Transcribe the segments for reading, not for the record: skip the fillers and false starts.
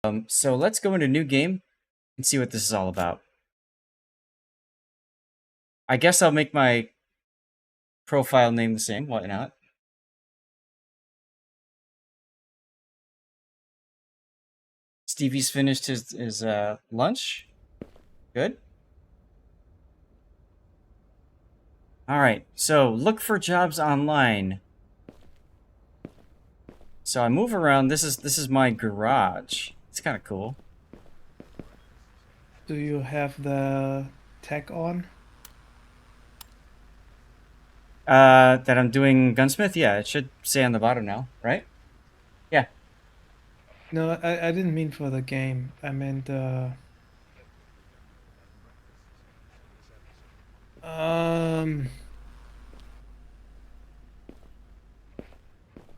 So let's go into new game and see what this is all about. I guess I'll make my profile name the same. Why not? Stevie's finished his lunch. Good. All right. So look for jobs online. So I move around. This is my garage. It's kind of cool. Do you have the tag on? That I'm doing Gunsmith. Yeah, it should say on the bottom now, right? Yeah. No, I didn't mean for the game. I meant um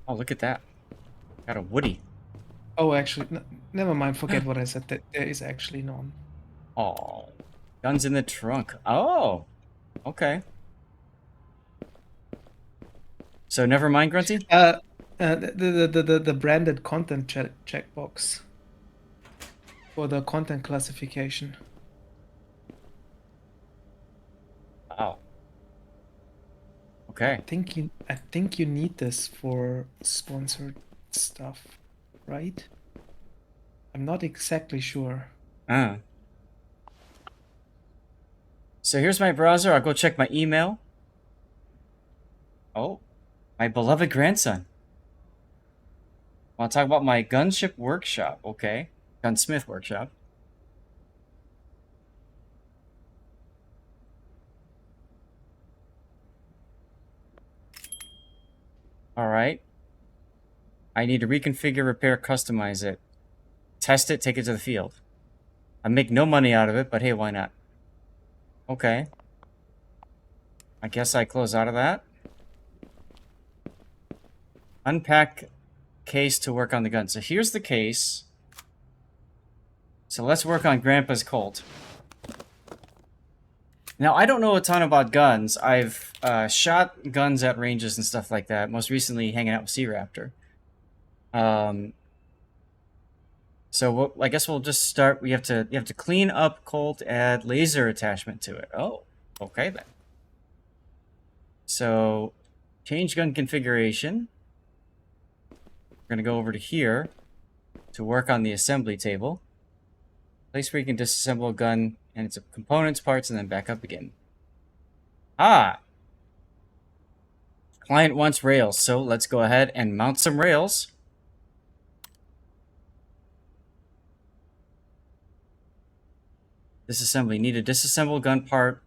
Oh, look at that. Got a Woody. oh actually never mind, forget what I said. There is actually none. Oh, guns in the trunk. Oh, okay. So never mind, Grunty. The branded content checkbox for the content classification. Wow. Okay. I think you need this for sponsored stuff, right? I'm not exactly sure. Uh. So here's my browser. I'll go check my email. Oh, my beloved grandson. Want to talk about my gunship workshop? Okay, gunsmith workshop. All right. I need to reconfigure, repair, customize it, test it, take it to the field. I make no money out of it, but hey, why not? Okay. I guess I close out of that. Unpack case to work on the gun. So here's the case. So let's work on Grandpa's Colt. Now, I don't know a ton about guns. I've shot guns at ranges and stuff like that. Most recently, hanging out with Sea Raptor. So I guess we'll just start. You have to clean up Colt, add laser attachment to it. Oh, okay then. So, change gun configuration. We're gonna go over to here to work on the assembly table. Place where you can disassemble a gun and its components, parts, and then back up again. Ah! Client wants rails, so let's go ahead and mount some rails. Disassembly. Need a disassembled gun part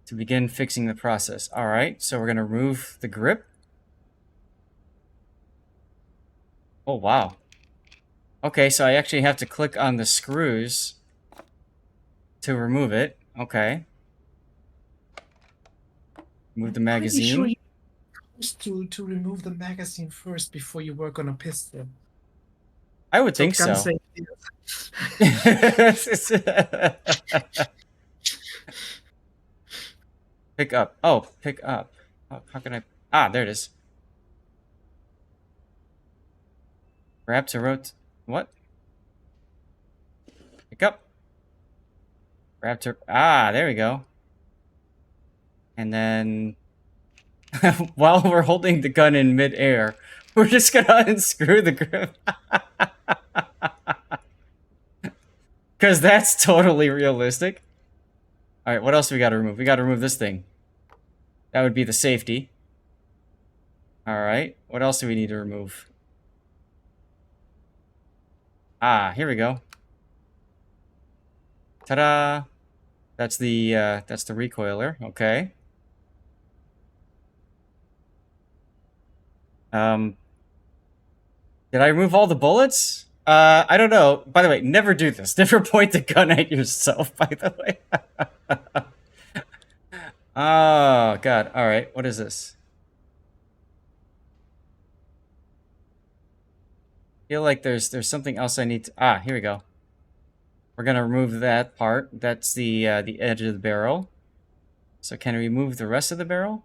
to begin fixing the process. Alright, so we're going to remove the grip. Oh, wow. Okay, so I actually have to click on the screws to remove it. Okay. Move the Pretty sure magazine. you're supposed to remove the magazine first before you work on a pistol. I would So think gun so. safety. Pick up. Oh, pick up. How can I... Ah, there it is. Grab to rotate. What? Pick up. Grab to... Ah, there we go. And then... while we're holding the gun in midair, we're just gonna unscrew the grip. Because that's totally realistic. Alright, what else do we gotta remove? We gotta remove this thing. That would be the safety. Alright, what else do we need to remove? Ah, here we go. Ta-da! That's the recoiler. Okay. Did I remove all the bullets? I don't know. By the way, never do this. Never point the gun at yourself, by the way. Oh, God. All right. What is this? I feel like there's something else I need to... Ah, here we go. We're going to remove that part. That's the edge of the barrel. So can we remove the rest of the barrel?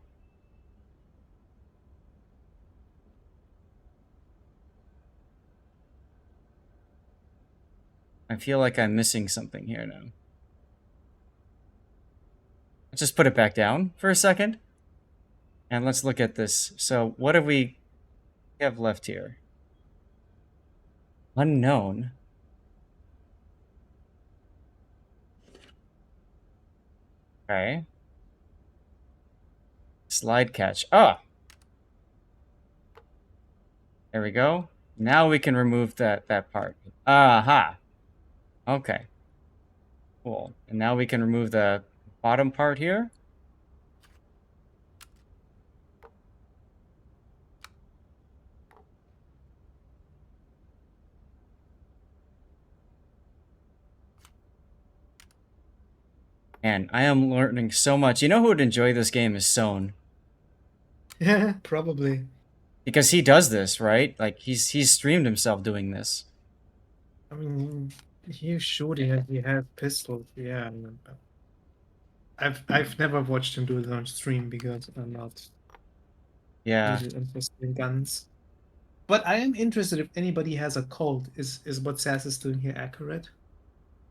I feel like I'm missing something here now. Let's just put it back down for a second. And let's look at this. So what do we have left here? Unknown. Okay. Slide catch. Ah! There we go. Now we can remove that part. Aha! Okay. Cool. And now we can remove the bottom part here. And I am learning so much. You know who would enjoy this game is Sone. Yeah, probably. Because he does this, right? Like he's streamed himself doing this. I mean, he shooting and he has pistols. Yeah, I remember. I've never watched him do it on stream because I'm not Yeah. really interested in guns. But I am interested if anybody has a cult. Is what Sass is doing here accurate?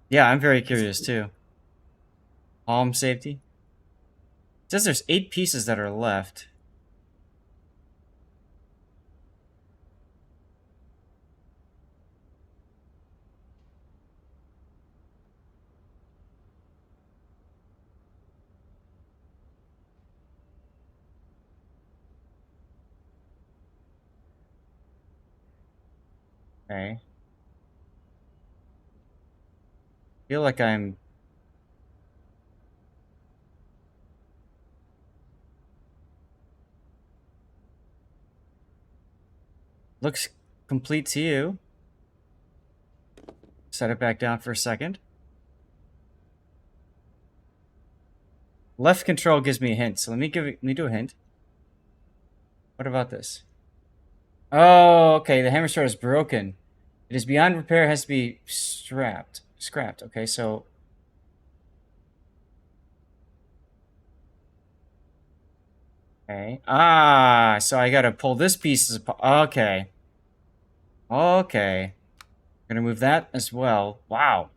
Yeah, I'm very curious too. Palm safety. It says there's 8 pieces that are left. Okay. Feel like I'm looks complete to you. Set it back down for a second. Left control gives me a hint, so let me do a hint. What about this? Oh, okay, the hammer sword is broken. It is beyond repair, has to be scrapped. Okay, so okay. Ah, so I gotta pull this piece apart. Okay. Okay. Gonna move that as well. Wow.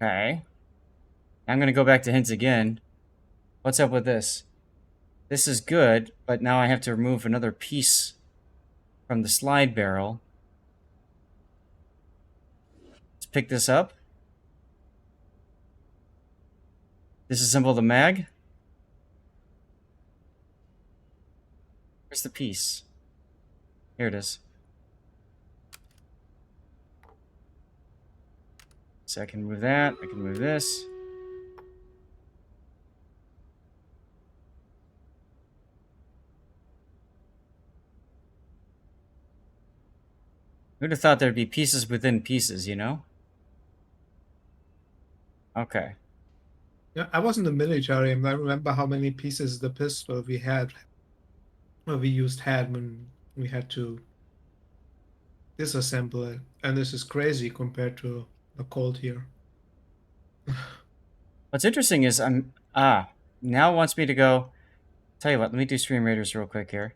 Okay. I'm gonna go back to hints again. What's up with this? This is good, but now I have to remove another piece from the slide barrel. Let's pick this up. Disassemble the mag. Where's the piece? Here it is. So I can move that. I can move this. Who'd have thought there'd be pieces within pieces, you know? Okay. Yeah, I was in the military and I remember how many pieces the pistol we had, or we used had when we had to disassemble it. And this is crazy compared to the Colt here. What's interesting is now it wants me to go. Tell you what, let me do Stream Raiders real quick here.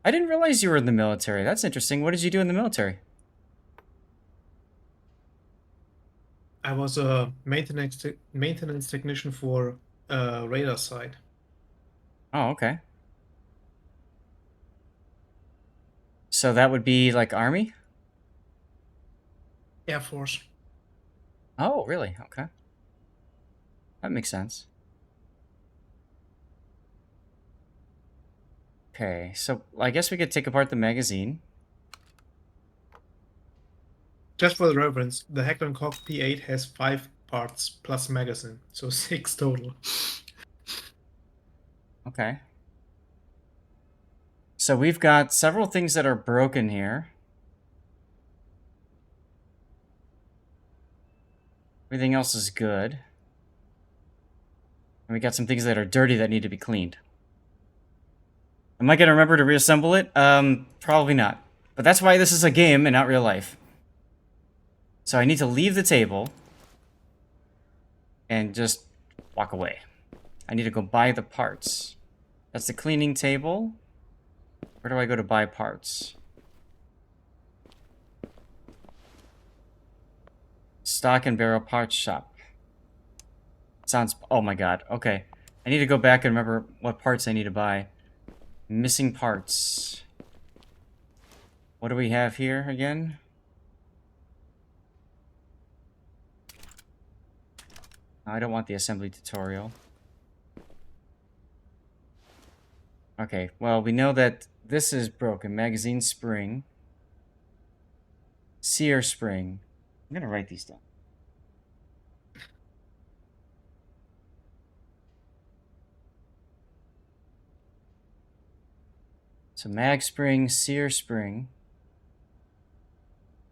I didn't realize you were in the military. That's interesting. What did you do in the military? I was a maintenance technician for radar site. Oh, okay. So that would be like Army? Air Force. Oh, really? Okay. That makes sense. Okay, so I guess we could take apart the magazine. Just for the reference, the Heckler & Koch P8 has 5 parts plus magazine, so 6 total. Okay. So we've got several things that are broken here. Everything else is good. And we got some things that are dirty that need to be cleaned. Am I going to remember to reassemble it? Probably not. But that's why this is a game and not real life. So I need to leave the table and just walk away. I need to go buy the parts. That's the cleaning table. Where do I go to buy parts? Stock and barrel parts shop. Sounds... Oh my god. Okay. I need to go back and remember what parts I need to buy. Missing parts. What do we have here again? I don't want the assembly tutorial. Okay, well, we know that this is broken. Magazine spring. Sear spring. I'm gonna write these down. So mag spring, sear spring.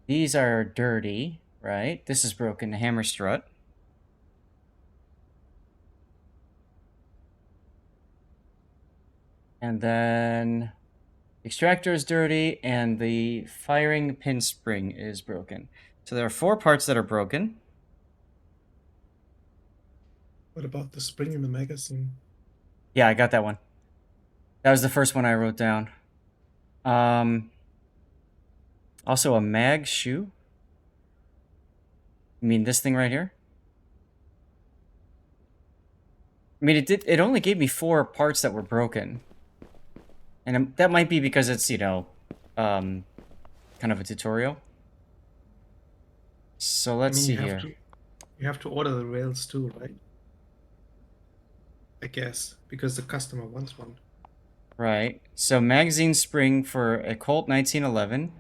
These are dirty, right? This is broken. Hammer strut. And then extractor is dirty, and the firing pin spring is broken. So there are 4 parts that are broken. What about the spring in the magazine? Yeah, I got that one. That was the first one I wrote down. Also a mag shoe. You mean this thing right here? I mean, it only gave me 4 parts that were broken. And that might be because it's, you know, kind of a tutorial. So let's see here. You have to order the rails too, right? I guess, because the customer wants one. Right. So magazine spring for a Colt 1911.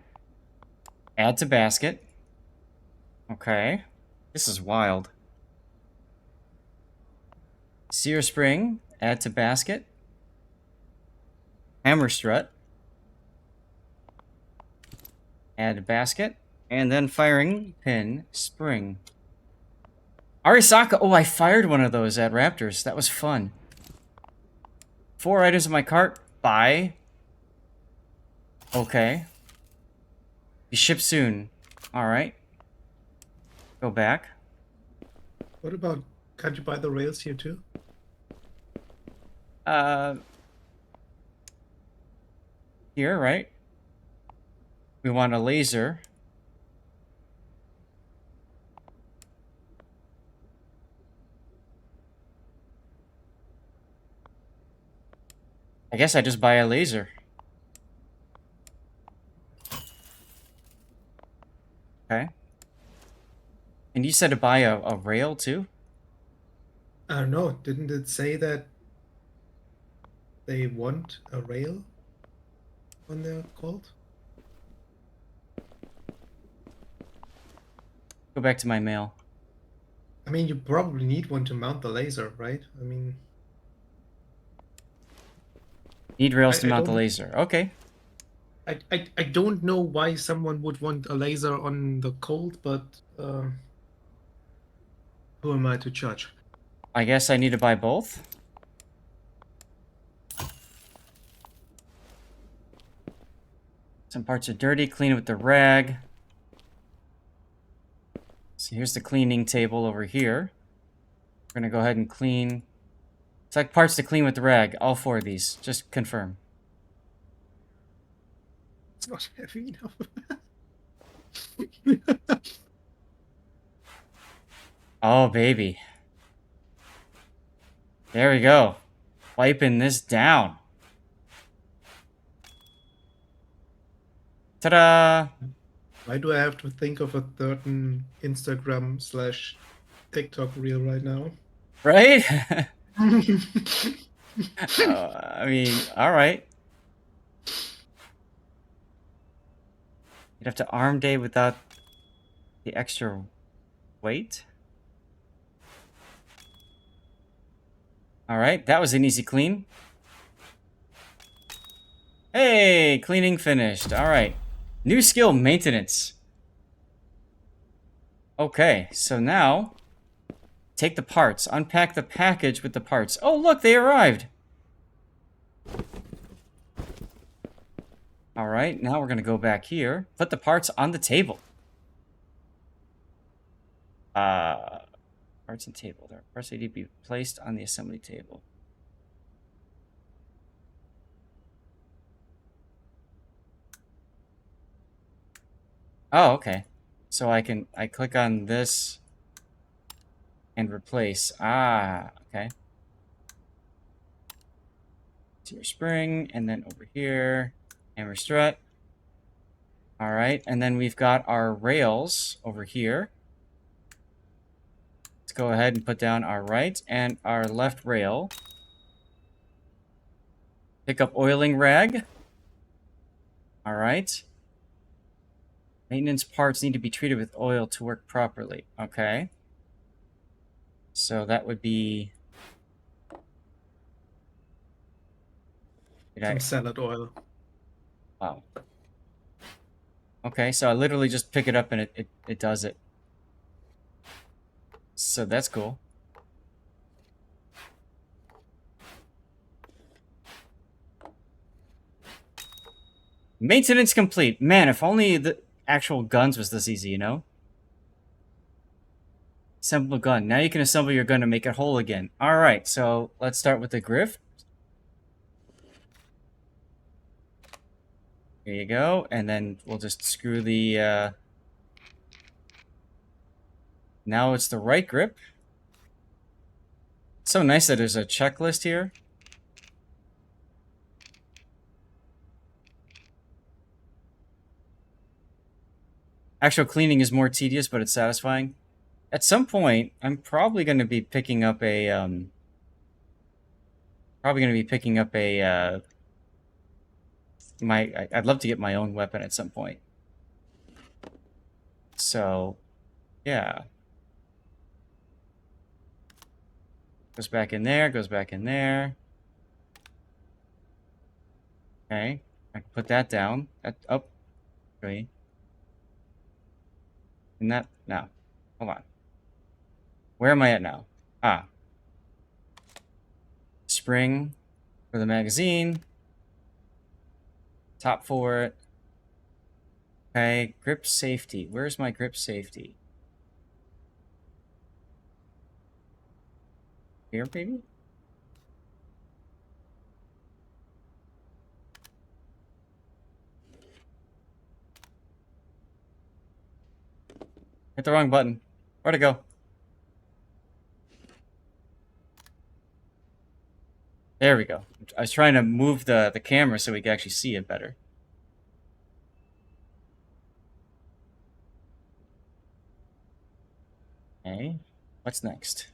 Add to basket. Okay. This is wild. Sear spring. Add to basket. Hammer strut. Add to basket. And then firing pin spring. Arisaka. Oh, I fired one of those at Raptors. That was fun. 4 items in my cart. Buy. Okay. Be shipped soon. Alright. Go back. What about, can't you buy the rails here too? Here, right? We want a laser. I guess I just buy a laser. Okay. And you said to buy a rail too? I don't know. Didn't it say that they want a rail on their Colt? Go back to my mail. I mean, you probably need one to mount the laser, right? I mean, Need rails to I mount the don't- laser. Okay. I don't know why someone would want a laser on the Colt, but who am I to judge? I guess I need to buy both. Some parts are dirty. Clean it with the rag. So here's the cleaning table over here. We're going to go ahead and clean. Select parts to clean with the rag. All 4 of these. Just confirm. It's not heavy enough. Oh, baby. There we go. Wiping this down. Ta-da! Why do I have to think of a certain Instagram/TikTok reel right now? Right? I mean, alright. You'd have to arm day without the extra weight. Alright, that was an easy clean. Hey, cleaning finished. Alright. New skill, maintenance. Okay, so now take the parts, unpack the package with the parts. Oh, look, they arrived. Alright, now we're going to go back here. Put the parts on the table. Parts and table. There are parts that need to be placed on the assembly table. Oh, okay. So I click on this and replace. Ah, okay. To your spring, and then over here, hammer strut. All right, and then we've got our rails over here. Let's go ahead and put down our right and our left rail. Pick up oiling rag. All right. Maintenance parts need to be treated with oil to work properly. Okay. So that would be... Some salad oil. Wow. Okay, so I literally just pick it up and it does it. So that's cool. Maintenance complete. Man, if only the actual guns was this easy, you know? Assemble a gun. Now you can assemble your gun to make it whole again. Alright, so let's start with the griff. Here you go. And then we'll just screw the... Now it's the right grip. So nice that there's a checklist here. Actual cleaning is more tedious, but it's satisfying. At some point, I'm probably going to be picking up a... I'd love to get my own weapon at some point. So, yeah. Goes back in there, goes back in there. Okay, I can put that down. That up. Okay. And that, no. Hold on. Where am I at now? Ah. Spring for the magazine. Top for it. Okay, grip safety. Where's my grip safety? Here, maybe? Hit the wrong button. Where'd it go? There we go. I was trying to move the camera so we could actually see it better. Okay. What's next?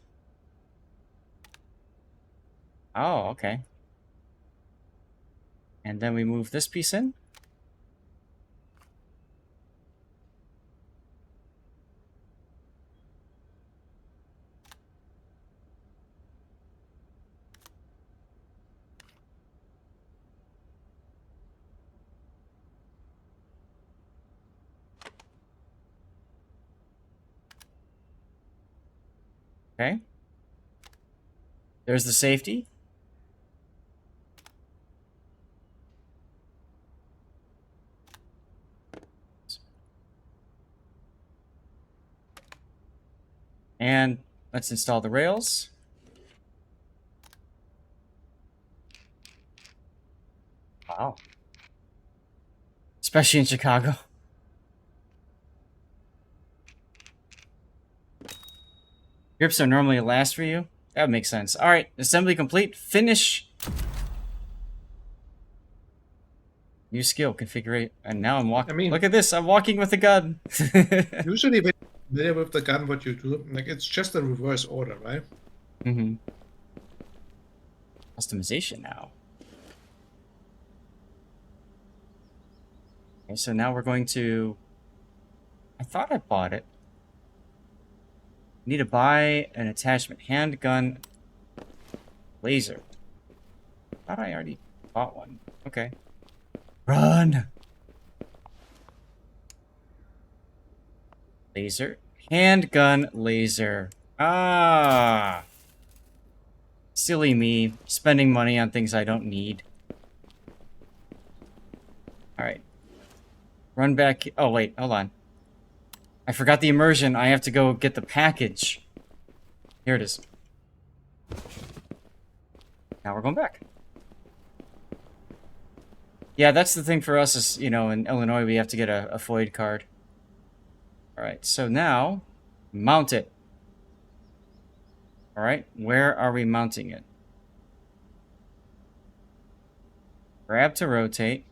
Oh, okay. And then we move this piece in. Okay. There's the safety. And let's install the rails. Wow. Especially in Chicago. Grips are normally last for you. That makes sense. All right, assembly complete. Finish. New skill configure. And now I'm walking. I mean, look at this. I'm walking with a gun. usually when you're familiar with the gun, what you do, like it's just a reverse order, right? Mm-hmm. Customization now. Okay, so now we're going to... I thought I bought it. Need to buy an attachment. Handgun laser. I thought I already bought one. Okay. Run! Laser. Handgun laser. Ah! Silly me. Spending money on things I don't need. Alright. Run back. Oh, wait. Hold on. I forgot the immersion. I have to go get the package. Here it is. Now we're going back. Yeah, that's the thing for us is, you know, in Illinois we have to get a FOID card. Alright, so now, mount it. Alright, where are we mounting it? Grab to rotate.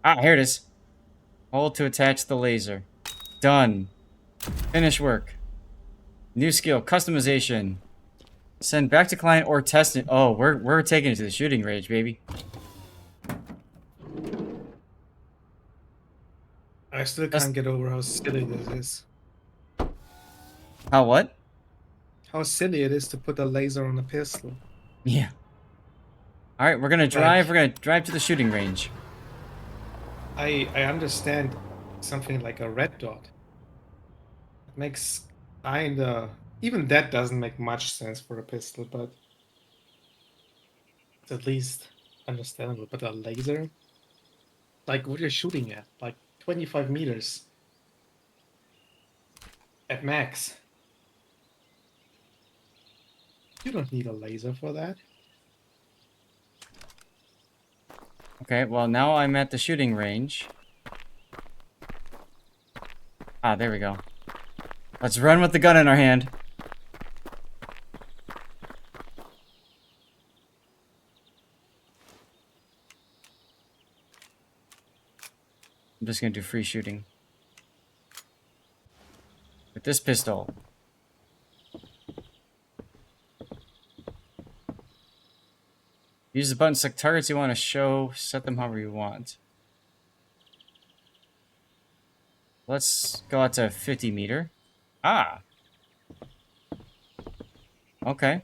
Ah, here it is. Hold to attach the laser. Done. Finish work. New skill, customization. Send back to client or test it. Oh, we're taking it to the shooting range, baby. I still That's can't get over how silly this is. how what? How silly it is to put a laser on a pistol. Yeah. All right, we're gonna drive. Like, We're gonna drive to the shooting range. I understand something like a red dot. It makes kinda, even that doesn't make much sense for a pistol, but it's at least understandable. But a laser, like what you're shooting at, like 25 meters at max. You don't need a laser for that. Okay. Well, now I'm at the shooting range. Ah, there we go. Let's run with the gun in our hand. I'm just gonna do free shooting with this pistol. Use the button, select targets you want to show, set them however you want. Let's go out to 50 meter. Ah. Okay.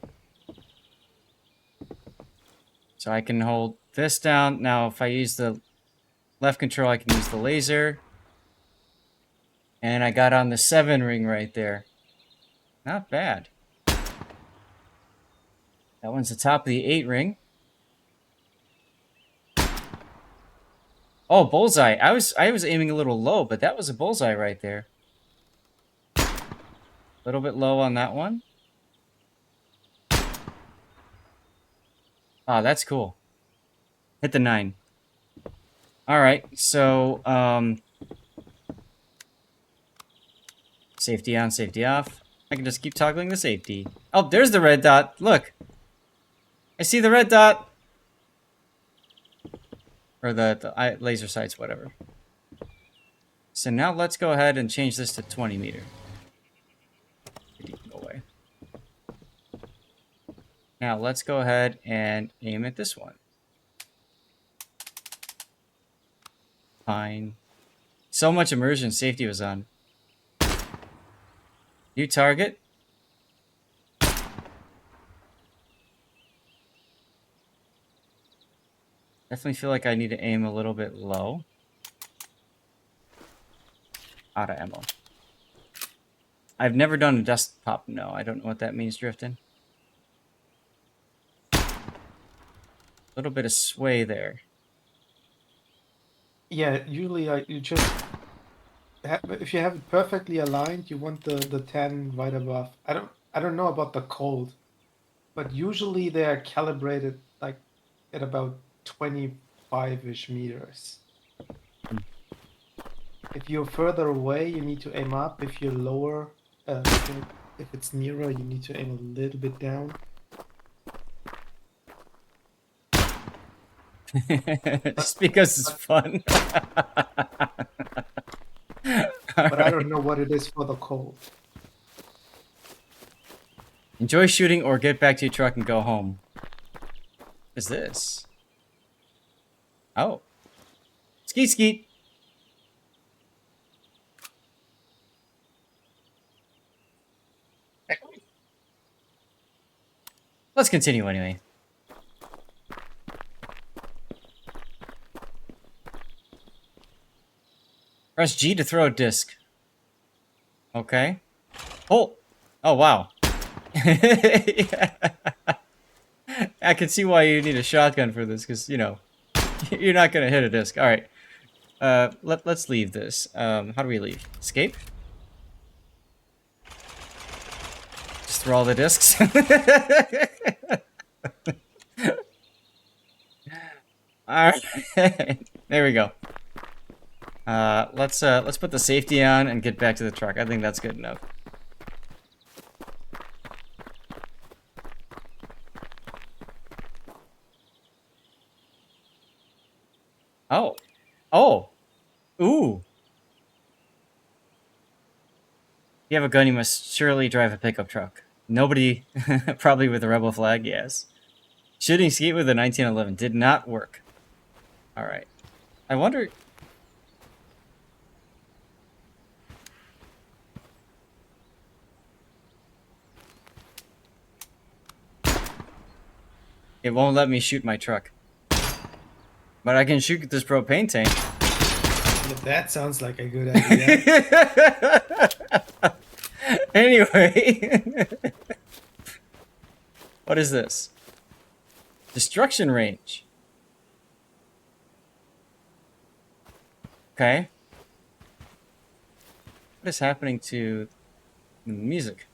So I can hold this down. Now, if I use the left control, I can use the laser. And I got on the 7 ring right there. Not bad. That one's the top of the 8 ring. Oh, bullseye. I was aiming a little low, but that was a bullseye right there. A little bit low on that one. Ah, that's cool. Hit the 9. Alright, so, safety on, safety off. I can just keep toggling the safety. Oh, there's the red dot. Look. I see the red dot. Or the laser sights, whatever. So now let's go ahead and change this to 20 meter. Go away. Now let's go ahead and aim at this one. Fine. So much immersion safety was on. New target. Definitely feel like I need to aim a little bit low. Out of ammo. I've never done a dust pop. No, I don't know what that means, drifting. A little bit of sway there. Yeah, usually you just if you have it perfectly aligned, you want the 10 right above. I don't know about the cold, but usually they are calibrated like at about 25-ish meters. If you're further away, you need to aim up. If you're lower, if it's nearer, you need to aim a little bit down. Just because it's fun. But I don't know what it is for the cold. Enjoy shooting or get back to your truck and go home. What is this? Oh. Skeet skeet. Let's continue anyway. Press G to throw a disc. Okay. Oh! Oh, wow. I can see why you need a shotgun for this, because, you know, you're not going to hit a disc. Alright. Let's leave this. How do we leave? Escape? Just throw all the discs? Alright. There we go. Let's put the safety on and get back to the truck. I think that's good enough. Oh. Oh. Ooh. If you have a gun, you must surely drive a pickup truck. Nobody, probably with a rebel flag, yes. Shooting skeet with a 1911 did not work. Alright. I wonder... It won't let me shoot my truck. But I can shoot this propane tank. That sounds like a good idea. Anyway. What is this? Destruction range. Okay. What is happening to the music?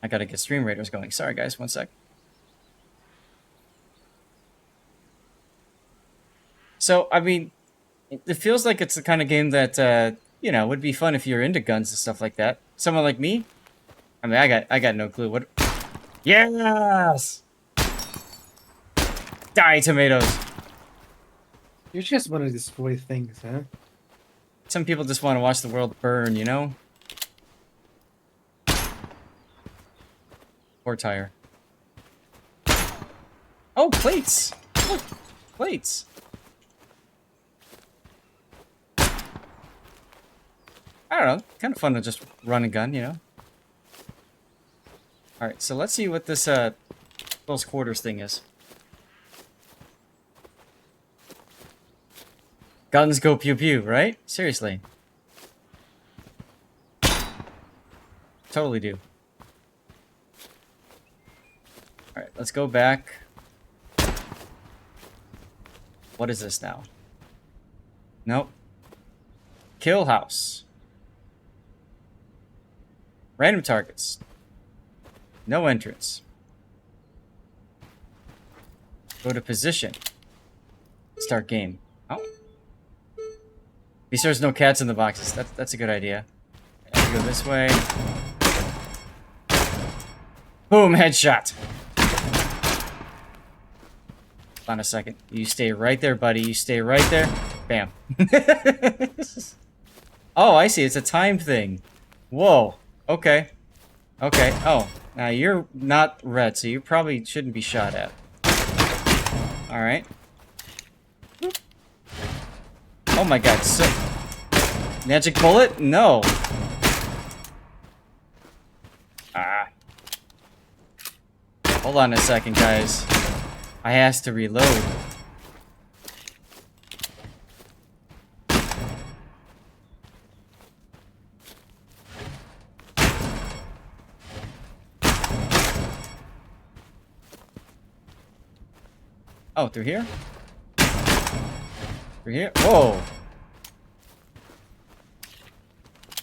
I gotta get stream raiders going. Sorry guys, one sec. So, I mean, it feels like it's the kind of game that, you know, would be fun if you're into guns and stuff like that. Someone like me? I mean, I got no clue. What? Yes! Die, tomatoes! You just want to destroy things, huh? Some people just want to watch the world burn, you know? Poor tire. Oh, plates! Look, plates! I don't know, kind of fun to just run a gun, you know? Alright, so let's see what this, close quarters thing is. Guns go pew pew, right? Seriously. Totally do. Alright, let's go back. What is this now? Nope. Kill house. Random targets. No entrance. Go to position. Start game. Oh. Be sure there's no cats in the boxes. That's a good idea. Go this way. Boom, headshot. Hold on a second. You stay right there, buddy. You stay right there. Bam. Oh, I see. It's a time thing. Whoa. Okay. Okay. Oh, now you're not red, so you probably shouldn't be shot at. Alright. Oh my god, so... Magic bullet? No. Ah. Hold on a second, guys. I has to reload. Oh, through here? Through here? Whoa!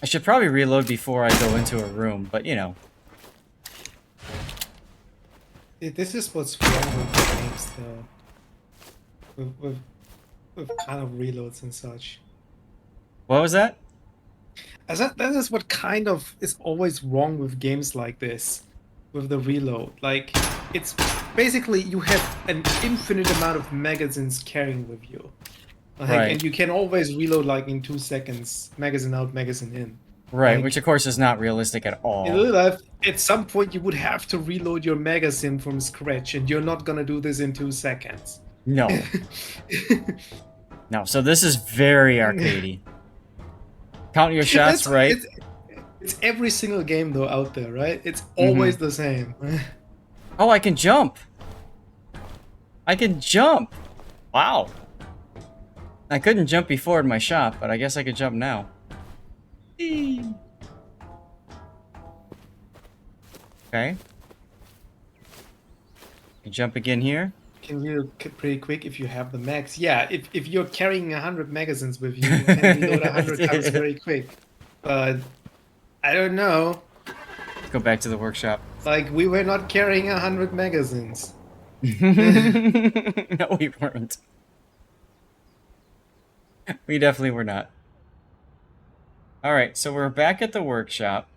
I should probably reload before I go into a room, but you know. This is what's wrong with the games, though. With kind of reloads and such. What was that? As that is what kind of is always wrong with games like this. With the reload. Like, it's basically you have an infinite amount of magazines carrying with you. Like, Right. And you can always reload like in 2 seconds, magazine out, magazine in. Right, Like, which of course is not realistic at all. in real life, at some point you would have to reload your magazine from scratch, and you're not gonna do this in 2 seconds. No. No, so this is very arcadey. Count your shots, right? It's every single game though out there, right? It's always the same. Oh, I can jump! I can jump! Wow. I couldn't jump before in my shop, but I guess I could jump now. Eee. Okay. You jump again here. Can reload pretty quick if you have the max. Yeah, if you're carrying 100 magazines with you, you can reload 100 times very quick. But I don't know. Let's go back to the workshop. Like, we were not carrying 100 magazines. No, we weren't. We definitely were not. Alright, so we're back at the workshop.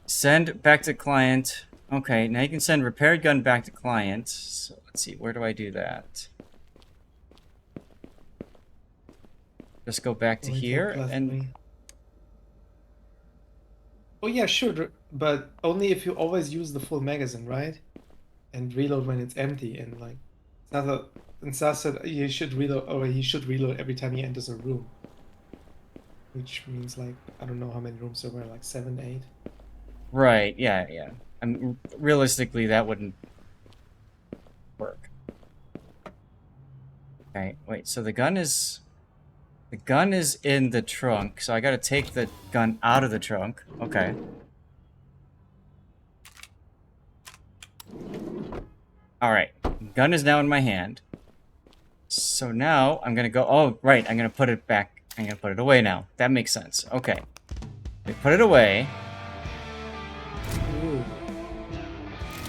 Send back to client. Okay, now you can send repaired gun back to client. So let's see, where do I do that? Just go back to Only take here and... +3. Oh yeah, sure, but only if you always use the full magazine, right? And reload when it's empty. And like, Sasa said you should reload, or he should reload every time he enters a room. Which means like, I don't know how many rooms there were, like 7, 8. Right, yeah, yeah. Realistically, that wouldn't work. Okay, wait, so the gun is... The gun is in the trunk, so I gotta take the gun out of the trunk. Okay. Alright, gun is now in my hand. So now, I'm gonna go... Oh, right, I'm gonna put it back. I'm gonna put it away now. That makes sense. Okay. We put it away. Ooh.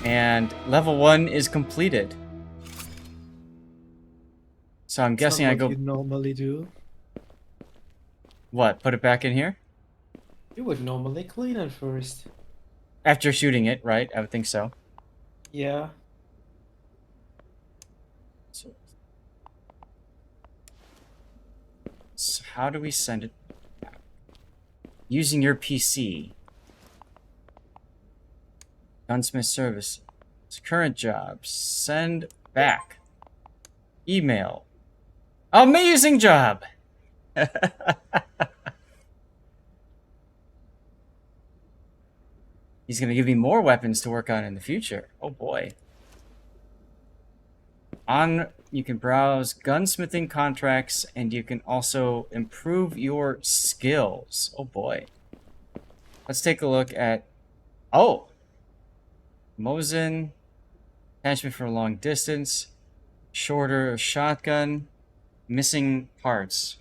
And level 1 is completed. So I'm That's guessing not I what go... you normally do. What? Put it back in here? You would normally clean it first. After shooting it, right? I would think so. Yeah. So how do we send it back? Using your PC. Gunsmith service. Current job. Send back. Email. Amazing job! He's gonna give me more weapons to work on in the future. Oh boy. You can browse gunsmithing contracts, and you can also improve your skills. Oh boy. Let's take a look at... Oh! Mosin. Attachment for long distance. Shorter shotgun. Missing parts.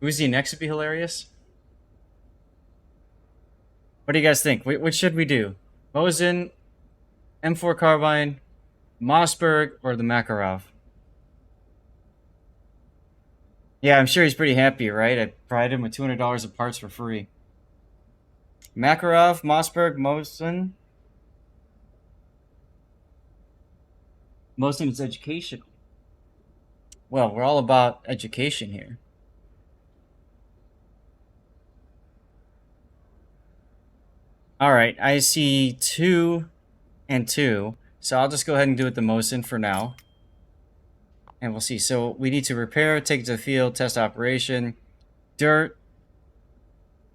Uzi next would be hilarious. What do you guys think? Which should we do? Mosin, M4 carbine, Mossberg, or the Makarov? Yeah, I'm sure he's pretty happy, right? I provided him with $200 of parts for free. Makarov, Mossberg, Mosin. Mosin is educational. Well, we're all about education here. Alright, I see 2 and 2. So I'll just go ahead and do it the Mosin for now. And we'll see. So we need to repair, take it to the field, test operation. Dirt.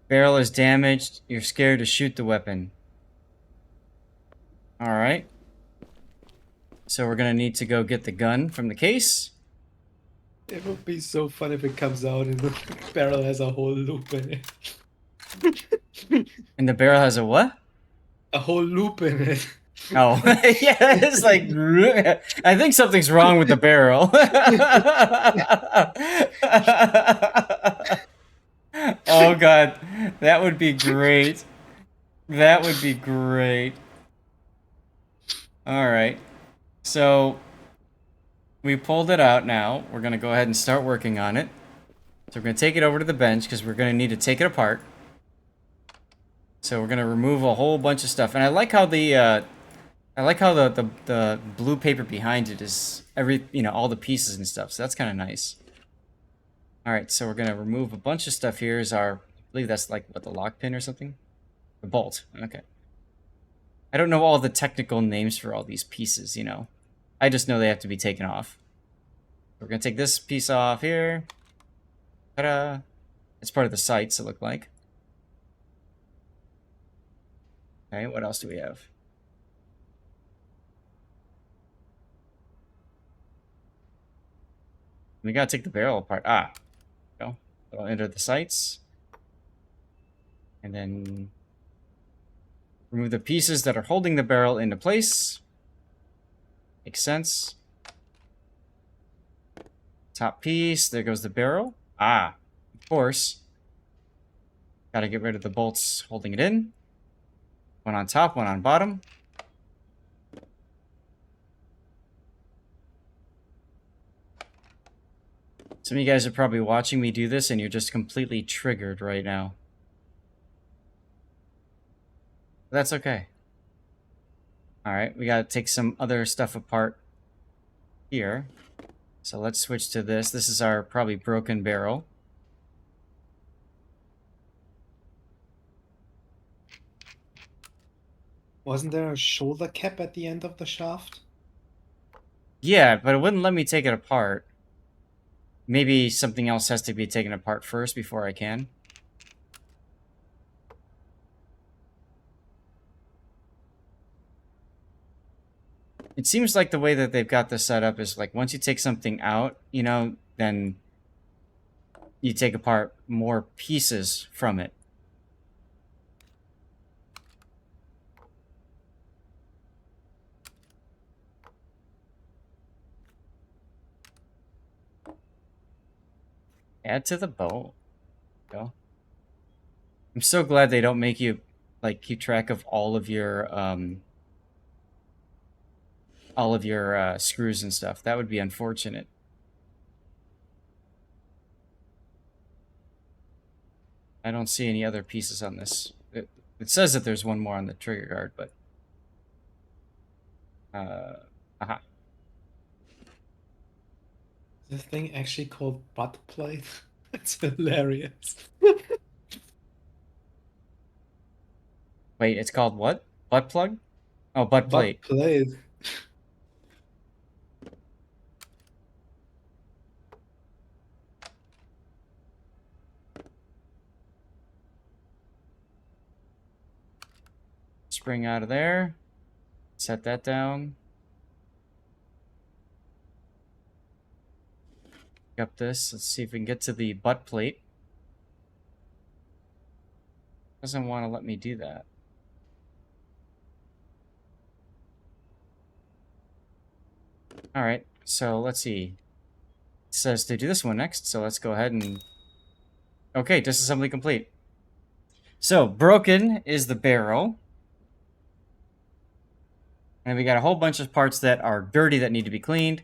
Barrel is damaged. You're scared to shoot the weapon. Alright. So we're gonna need to go get the gun from the case. It would be so fun if it comes out and the barrel has a whole loop in it. And the barrel has a what? A whole loop in it. Oh, yeah, it's like... I think something's wrong with the barrel. Oh, God. That would be great. That would be great. Alright. So, we pulled it out now. We're going to go ahead and start working on it. So we're going to take it over to the bench because we're going to need to take it apart. So we're going to remove a whole bunch of stuff. And I like how the blue paper behind it is all the pieces and stuff. So that's kind of nice. All right, so we're going to remove a bunch of stuff here. I believe that's like, what, the lock pin or something? The bolt. Okay. I don't know all the technical names for all these pieces, I just know they have to be taken off. We're going to take this piece off here. Ta-da. It's part of the sights, it looked like. Okay, what else do we have? We gotta take the barrel apart. Go. I'll enter the sights. And then remove the pieces that are holding the barrel into place. Makes sense. Top piece, there goes the barrel. Of course. Gotta get rid of the bolts holding it in. One on top, one on bottom. Some of you guys are probably watching me do this and you're just completely triggered right now. But that's okay. Alright, we gotta take some other stuff apart here. So let's switch to this. This is our probably broken barrel. Wasn't there a shoulder cap at the end of the shaft? Yeah, but it wouldn't let me take it apart. Maybe something else has to be taken apart first before I can. It seems like the way that they've got this set up is like once you take something out, you know, then you take apart more pieces from it. Add to the bow. Go. I'm so glad they don't make you like keep track of all of your screws and stuff. That would be unfortunate. I don't see any other pieces on this. It says that there's one more on the trigger guard, but aha. Is this thing actually called butt plate? That's hilarious. Wait, it's called what? Butt plug? Oh, butt plate. Butt plate. Spring out of there. Set that down. Pick up this. Let's see if we can get to the butt plate. Doesn't want to let me do that. Alright, so let's see. It says to do this one next, so let's go ahead and... Okay, disassembly complete. So, broken is the barrel. And we got a whole bunch of parts that are dirty that need to be cleaned.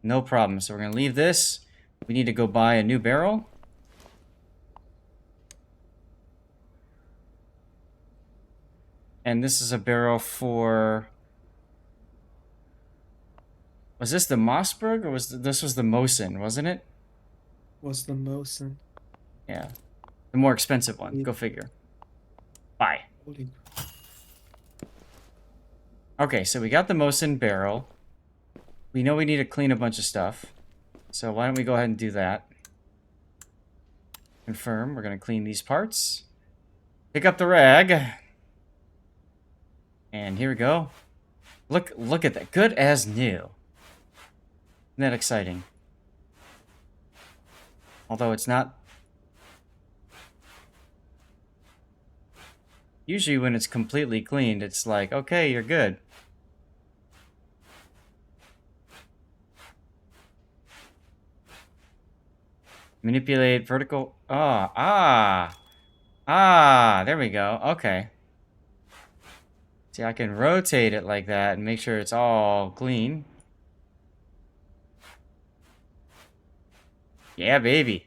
No problem. So we're going to leave this. We need to go buy a new barrel. And this is a barrel for... Was this the Mossberg or this was the Mosin, wasn't it? Was the Mosin. Yeah. The more expensive one. Go figure. Buy. Holy... Okay, so we got the Mosin barrel. We know we need to clean a bunch of stuff. So why don't we go ahead and do that. Confirm. We're going to clean these parts. Pick up the rag. And here we go. Look at that. Good as new. Isn't that exciting? Although it's not... Usually when it's completely cleaned, it's like, okay, you're good. Manipulate vertical... Ah, there we go. Okay. See, I can rotate it like that and make sure it's all clean. Yeah, baby.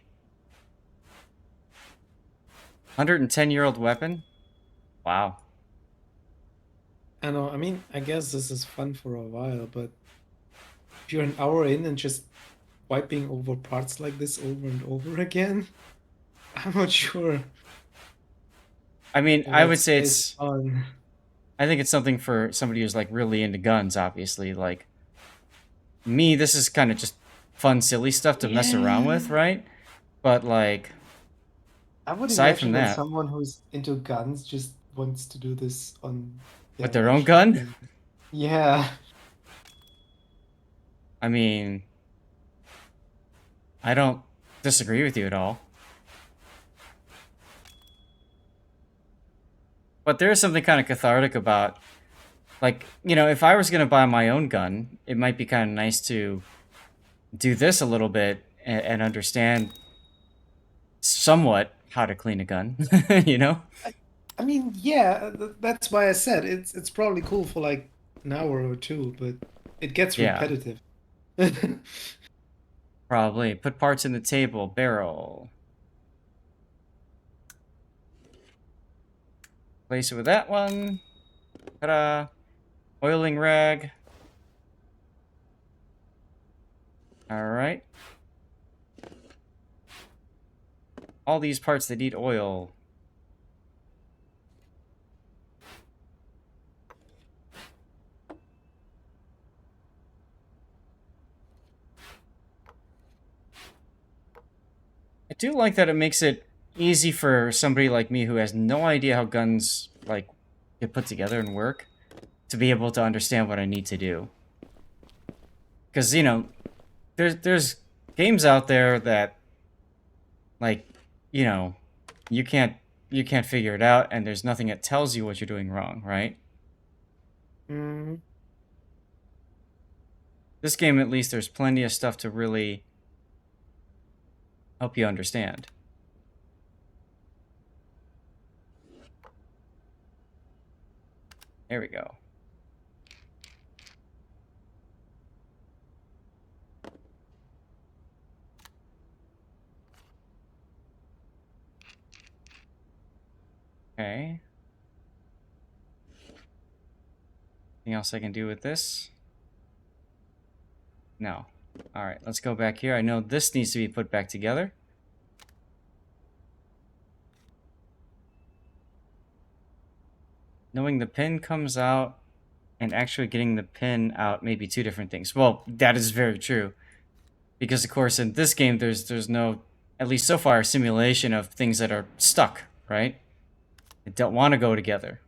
110-year-old weapon? Wow. I know, I mean, I guess this is fun for a while, but if you're an hour in and just wiping over parts like this over and over again, I'm not sure. I mean, I would say it's fun. I think it's something for somebody who's like really into guns, obviously. Like me, this is kind of just fun, silly stuff to mess around with, right? But like, I would aside from imagine that that, someone who's into guns just wants to do this on with their own gun? machine. Yeah. I mean, I don't disagree with you at all. But there is something kind of cathartic about, like, you know, if I was going to buy my own gun, it might be kind of nice to do this a little bit and understand somewhat how to clean a gun, you know? I mean, yeah, that's why I said it's probably cool for like an hour or two, but it gets Yeah. repetitive. Probably. Put parts in the table. Barrel. Place it with that one. Ta-da. Oiling rag. Alright. All these parts that need oil. I do like that it makes it easy for somebody like me who has no idea how guns, like, get put together and work to be able to understand what I need to do. Because, you know, there's games out there that, like, you know, you can't you can't figure it out, and there's nothing that tells you what you're doing wrong, right? Mm. This game, at least, there's plenty of stuff to really help you understand. There we go. Okay. Anything else I can do with this? No. Alright, let's go back here. I know this needs to be put back together. Knowing the pin comes out and actually getting the pin out may be two different things. Well, that is very true. Because, of course, in this game, there's no, at least so far, simulation of things that are stuck, right? They don't want to go together.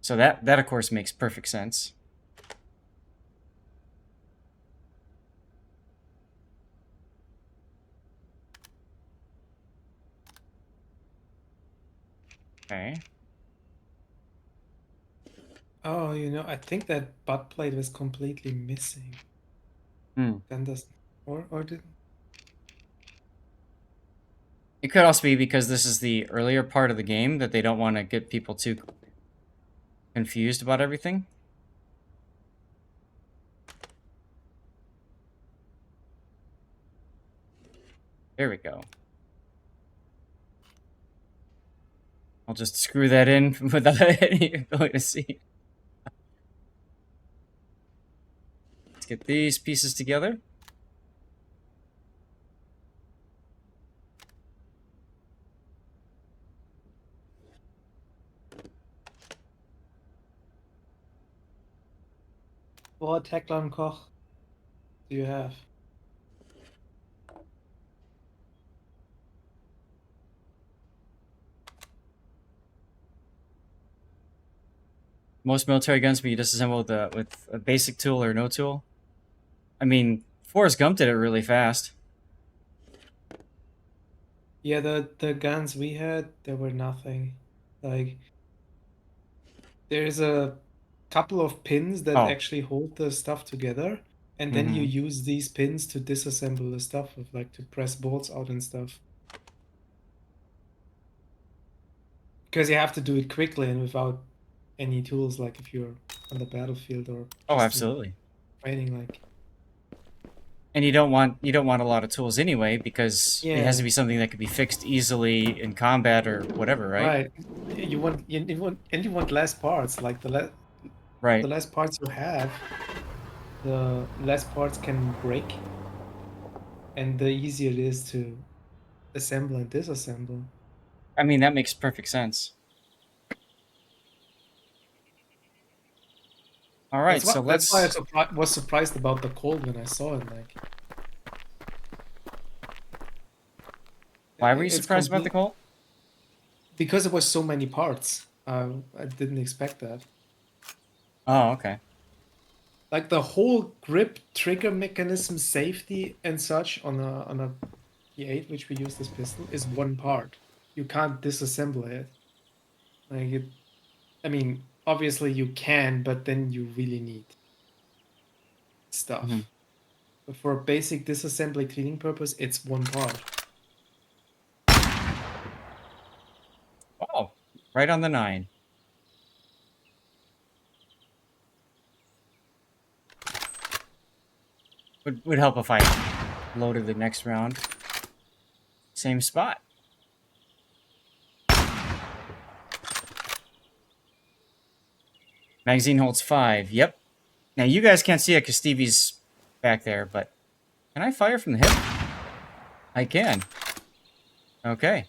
So that of course, makes perfect sense. Okay. Oh, I think that butt plate was completely missing. Hmm. Then does or did It could also be because this is the earlier part of the game that they don't want to get people too confused about everything. There we go. I'll just screw that in without any ability to see. Let's get these pieces together. what Teklan Koch do you have? Most military guns be disassembled with a basic tool or no tool. I mean, Forrest Gump did it really fast. Yeah, the guns we had, there were nothing. Like there's a couple of pins that Oh. actually hold the stuff together, and then you Mm-hmm. use these pins to disassemble the stuff with like to press bolts out and stuff. Because you have to do it quickly and without any tools, like if you're on the battlefield or Oh, just in absolutely. training, like And you don't want a lot of tools anyway because it has to yeah, be something that could be fixed easily in combat or whatever, right? right. You want less parts, like the Right. less parts you have, the less parts can break, and the easier it is to assemble and disassemble. I mean, that makes perfect sense. All right, so That's why I let's. was surprised about the cold when I saw it. Like Why were you it's surprised about the complete Colt? because it was so many parts. I didn't expect that. Oh, okay. Like the whole grip, trigger mechanism, safety, and such on a P8, which we use this pistol, is one part. You can't disassemble it. Like it. I mean, obviously you can, but then you really need Hmm. stuff. But for a basic disassembly cleaning purpose, it's one part. Oh, right on the 9. Would help if I loaded the next round. Same spot. Magazine holds 5. Yep. Now you guys can't see it because Stevie's back there, but can I fire from the hip? I can. Okay.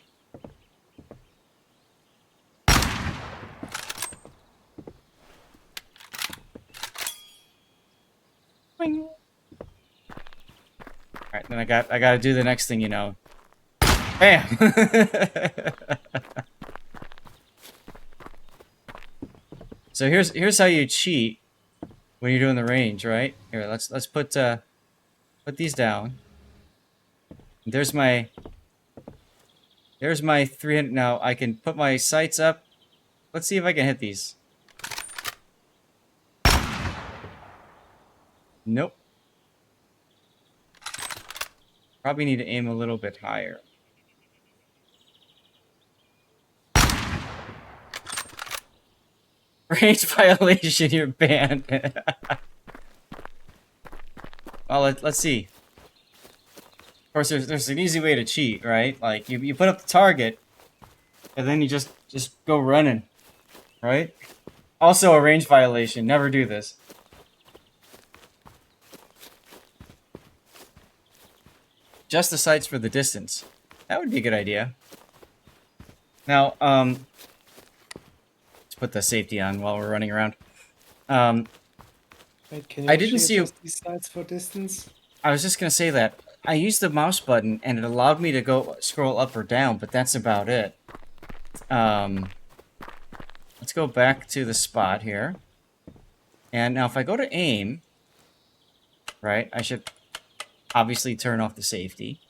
Boing. All right, then I got to do the next thing, you know. Bam. So here's how you cheat when you're doing the range, right? Here, let's put these down. There's my 300. Now I can put my sights up. Let's see if I can hit these. Nope. Probably need to aim a little bit higher. Range violation, you're banned. Well, let's see. Of course, there's an easy way to cheat, right? Like you put up the target, and then you just go running, right? Also a range violation. Never do this. Just the sights for the distance. That would be a good idea. Now, let's put the safety on while we're running around. Wait, can you I didn't see adjust these sides for distance? I was just gonna say that I used the mouse button and it allowed me to go scroll up or down, but that's about it. Let's go back to the spot here. And now if I go to aim, right, I should obviously turn off the safety.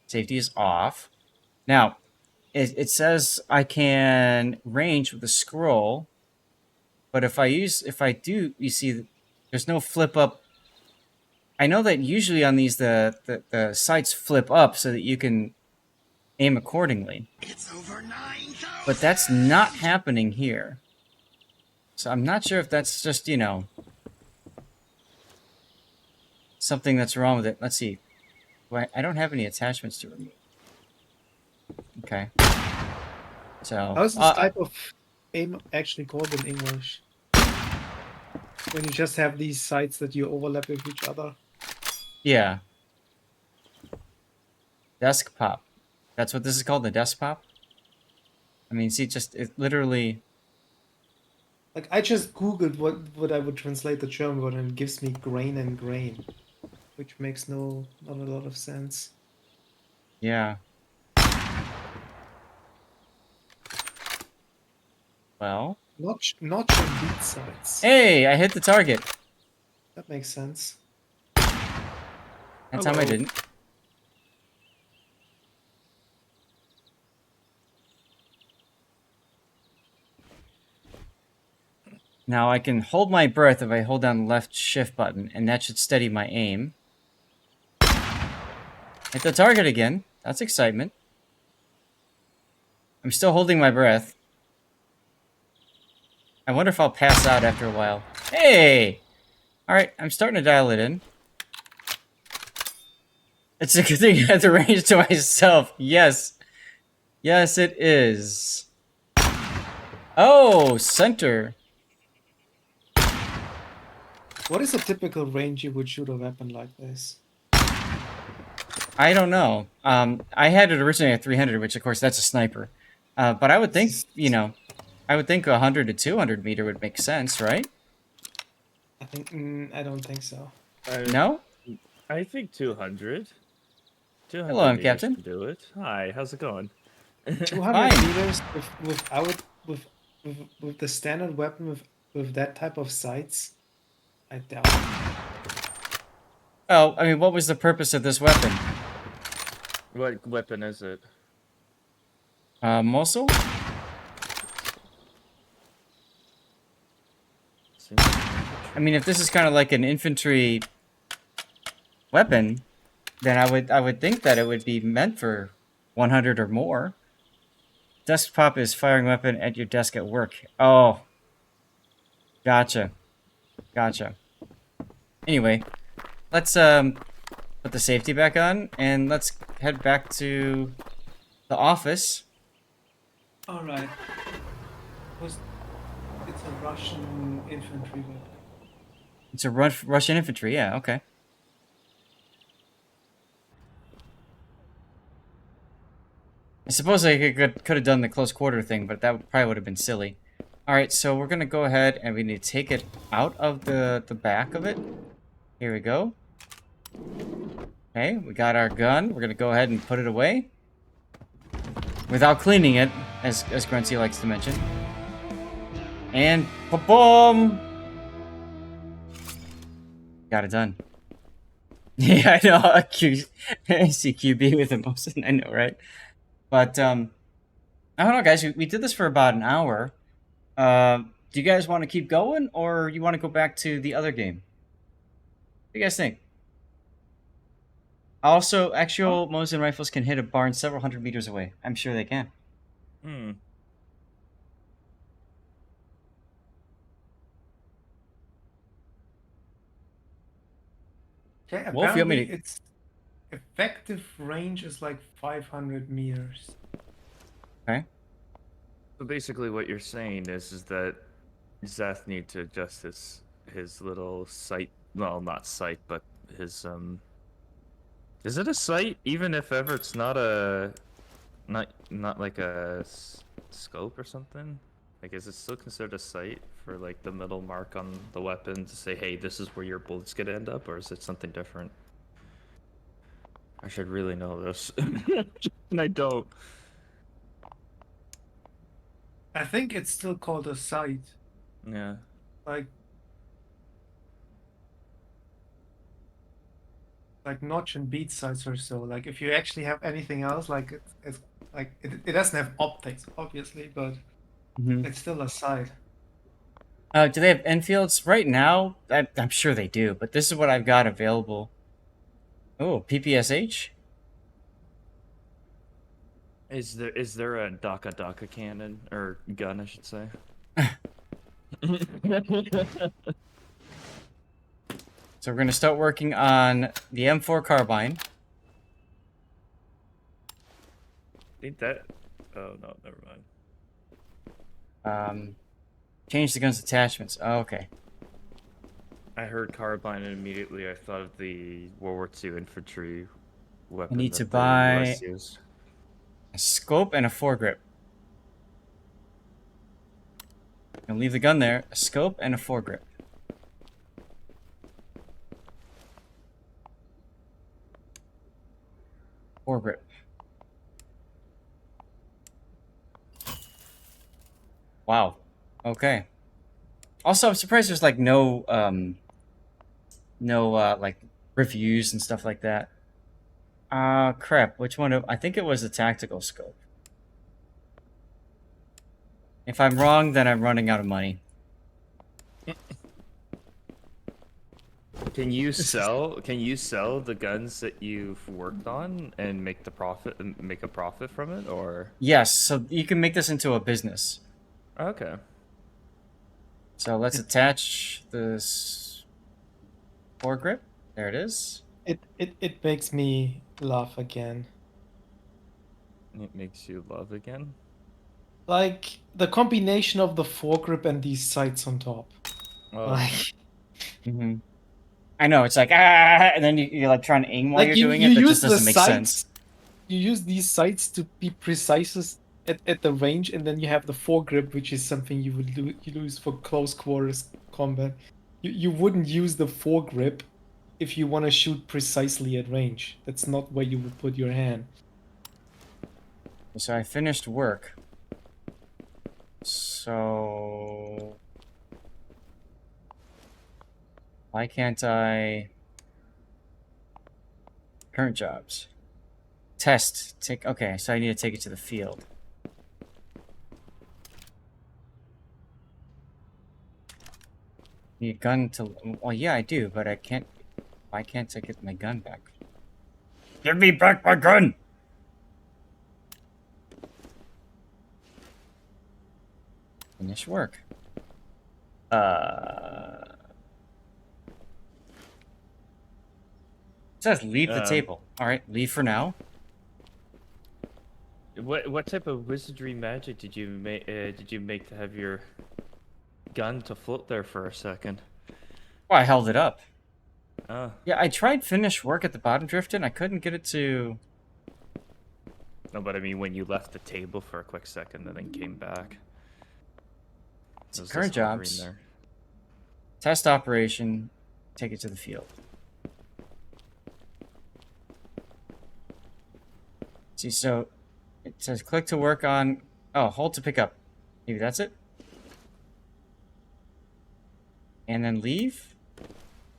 Safety is off. Now, it says I can range with the scroll, but if I do, you see, there's no flip up. I know that usually on these the sights flip up so that you can aim accordingly. It's over 9,000. But that's not happening here. So I'm not sure if that's just, you know, something that's wrong with it. Let's see. I don't have any attachments to remove. Okay. So How's this type of aim actually called in English? When you just have these sites that you overlap with each other. yeah. Desk pop. That's what this is called, the desk pop? I mean, see, it literally... Like, I just googled what I would translate the German word and it gives me grain and grain. Which makes not a lot of sense. Yeah. Well... Notch and beat sites. Hey, I hit the target. That makes sense. That time I didn't. Now I can hold my breath if I hold down the left shift button, and that should steady my aim. Hit the target again. That's excitement. I'm still holding my breath. I wonder if I'll pass out after a while. Hey! Alright, I'm starting to dial it in. It's a good thing I have the range to myself. Yes. Yes, it is. Oh, center. What is a typical range you would shoot a weapon like this? I don't know. I had it originally at 300, which of course that's a sniper. But I would think, you know, I would think 100 to 200 meter would make sense, right? I think I don't think so. No? I think 200. 200 Hello, I'm meters Captain. can do it. Hi, how's it going? 200 Fine. meters with the standard weapon with that type of sights, I doubt it. Oh, I mean, what was the purpose of this weapon? What weapon is it? Muscle? I mean, if this is kind of like an infantry weapon, then I would think that it would be meant for 100 or more. Desktop is firing weapon at your desk at work. Oh. Gotcha. Gotcha. Anyway, let's put the safety back on and let's head back to the office. All right. It's a Russian infantry weapon. It's a Russian infantry. Yeah. Okay. I suppose I could have done the close quarter thing, but that probably would have been silly. All right, so we're gonna go ahead and we need to take it out of the back of it. Here we go. Okay, we got our gun. We're gonna go ahead and put it away without cleaning it, as Grunty likes to mention. And boom! Got it done. Yeah, I know. CQB with emotion. I know, right? But I don't know, guys. We did this for about an hour. Do you guys want to keep going, or you want to go back to the other game? What do you guys think? Also, actual Mosin rifles can hit a barn several hundred meters away. I'm sure they can. Hmm. Okay, Wolf, you want me apparently to... its effective range is like 500 meters. Okay. So basically, what you're saying is that Zeth need to adjust his little sight. Well, not sight, but his Is it a sight? Even if ever it's not a, not like a scope or something. Like, is it still considered a sight for like the middle mark on the weapon to say, hey, this is where your bullets gonna end up, or is it something different? I should really know this, and I don't. I think it's still called a sight. Yeah. Like notch and bead sights or so. Like if you actually have anything else, like it's like it doesn't have optics, obviously, but Mm-hmm. it's still a sight. Do they have Enfields? Right now, I'm sure they do, but this is what I've got available. Oh, PPSH? Is there a Daka cannon or gun, I should say? So we're going to start working on the M4 carbine. Think that. Oh no, never mind. Change the gun's attachments. Oh, okay. I heard carbine and immediately I thought of the World War II infantry weapon need that to the buy- US used. A scope and a foregrip. And leave the gun there. A scope and a foregrip. Foregrip. Wow. Okay. Also, I'm surprised there's like no like reviews and stuff like that. Crap. Which one? I think it was a tactical scope. If I'm wrong, then I'm running out of money. Can you sell the guns that you've worked on and make a profit from it, or? Yes, so you can make this into a business. Okay. So let's attach this foregrip. There it is. It makes me laugh again. It makes you love again. Like the combination of the foregrip and these sights on top. Oh. Like Mm-hmm. I know, it's like, and then you're like trying to aim while like you're doing it. That just doesn't make sense. You use these sights to be precise at the range, and then you have the foregrip, which is something you would use for close quarters combat. You wouldn't use the foregrip if you want to shoot precisely at range. That's not where you would put your hand. So I finished work. So why can't I... Current jobs. Test. Okay, so I need to take it to the field. Need a gun to... Well, yeah, I do, but I can't... Why can't I get my gun back? Give me back my gun! Finish work. says leave the table. All right, leave for now. What type of wizardry magic did you make? Did you make to have your gun to float there for a second? Well, I held it up. Oh. Yeah, I tried finish work at the bottom drift and I couldn't get it to... No, but I mean when you left the table for a quick second and then came back. It was Current just hovering jobs. there. Test operation. Take it to the field. See, so it says click to work on... Oh, hold to pick up. Maybe that's it? And then leave?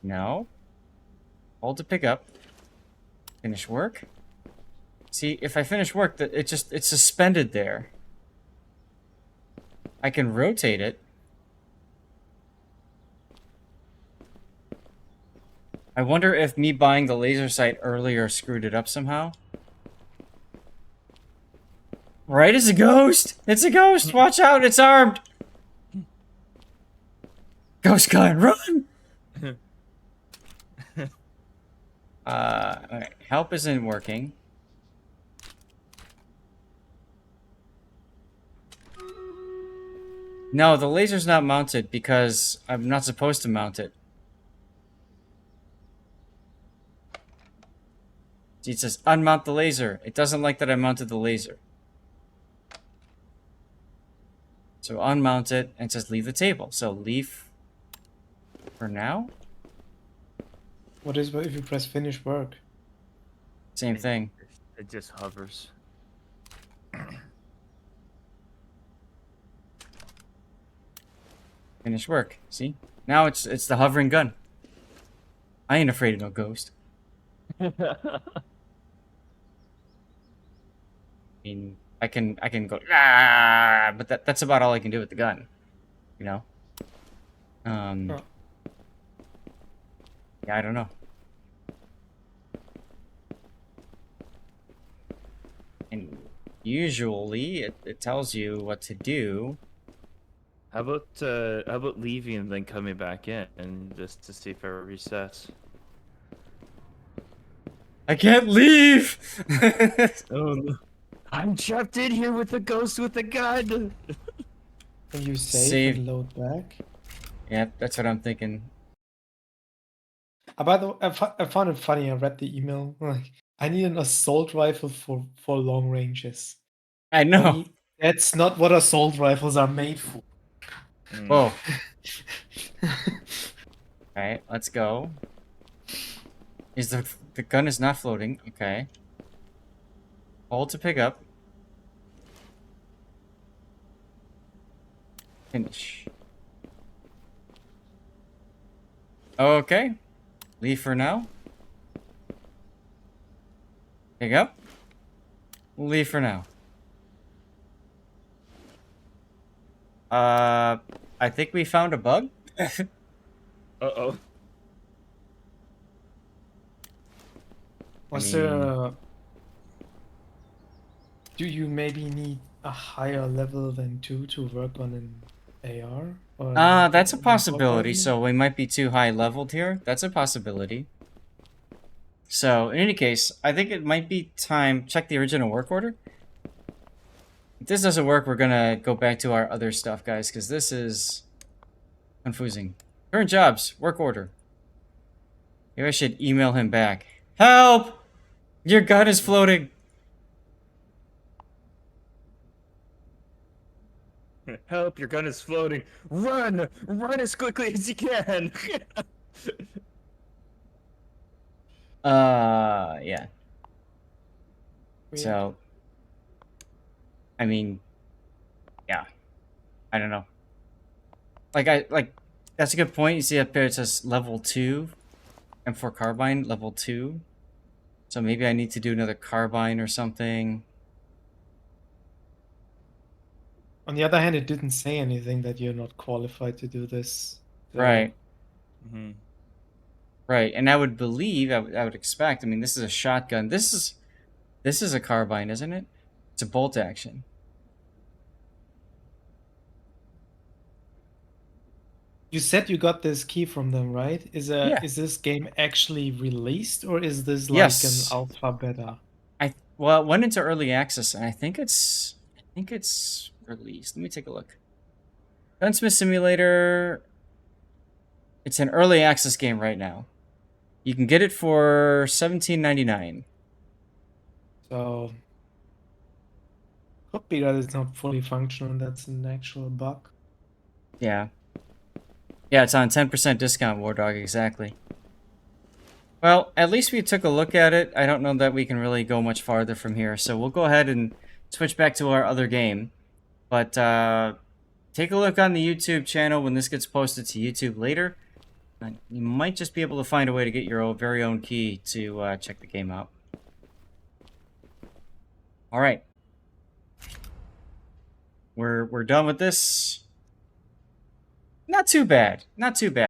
No. Hold to pick up. Finish work. See, if I finish work, it's suspended there. I can rotate it. I wonder if me buying the laser sight earlier screwed it up somehow. Right, it's a ghost! It's a ghost! Watch out, it's armed! Ghost gun, run! Alright, help isn't working. No, the laser's not mounted because I'm not supposed to mount it. See, it says unmount the laser. It doesn't like that I mounted the laser. So unmount it and it says leave the table. So leave for now. What if you press finish work? Same thing. It just hovers. Finish work. See? Now it's the hovering gun. I ain't afraid of no ghost. I mean, I can go but that's about all I can do with the gun. You know? Oh. Yeah, I don't know. And usually it tells you what to do. How about leaving and then coming back in and just to see if it resets? I can't leave. Oh no. I'm trapped in here with the ghost with the gun. Can you save, Save. and load back? Yeah, that's what I'm thinking. By the way, I found it funny. I read the email. Like, I need an assault rifle for long ranges. I know. That's not what assault rifles are made for. Whoa. Alright, let's go. Is the gun is not floating. Okay. Hold to pick up. Finish. Okay. Leave for now. Pick up. Leave for now. I think we found a bug. Uh-oh. Was I mean- there a... Do you maybe need a higher level than 2 to work on an AR? Or That's a an possibility. assault So we might be too high leveled here. That's a possibility. So, in any case, I think it might be time... Check the original work order. If this doesn't work, we're gonna go back to our other stuff, guys, because this is confusing. Current jobs, work order. Maybe I should email him back. Help! Your gun is floating. Help, your gun is floating. Run! Run as quickly as you can! Yeah. Weird. So, I mean, yeah. I don't know. Like, that's a good point. You see up there it says level 2. M4 carbine, level 2. So maybe I need to do another carbine or something. On the other hand, it didn't say anything that you're not qualified to do this. So- Right. Mm-hmm. Right. And I would believe, I would expect, I mean, this is a shotgun. This is a carbine, isn't it? It's a bolt action. You said you got this key from them, right? Yeah. Is this game actually released, or is this like an Yes. alpha beta? Well, it went into early access, and I think it's released. Let me take a look. Gunsmith Simulator. It's an early access game right now. You can get it for $17.99. So could be that it's not fully functional and that's an actual bug. Yeah. Yeah, it's on 10% discount, War Dog, exactly. Well, at least we took a look at it. I don't know that we can really go much farther from here, so we'll go ahead and switch back to our other game. But take a look on the YouTube channel when this gets posted to YouTube later. You might just be able to find a way to get your very own key to check the game out. All right. We're done with this. Not too bad. Not too bad.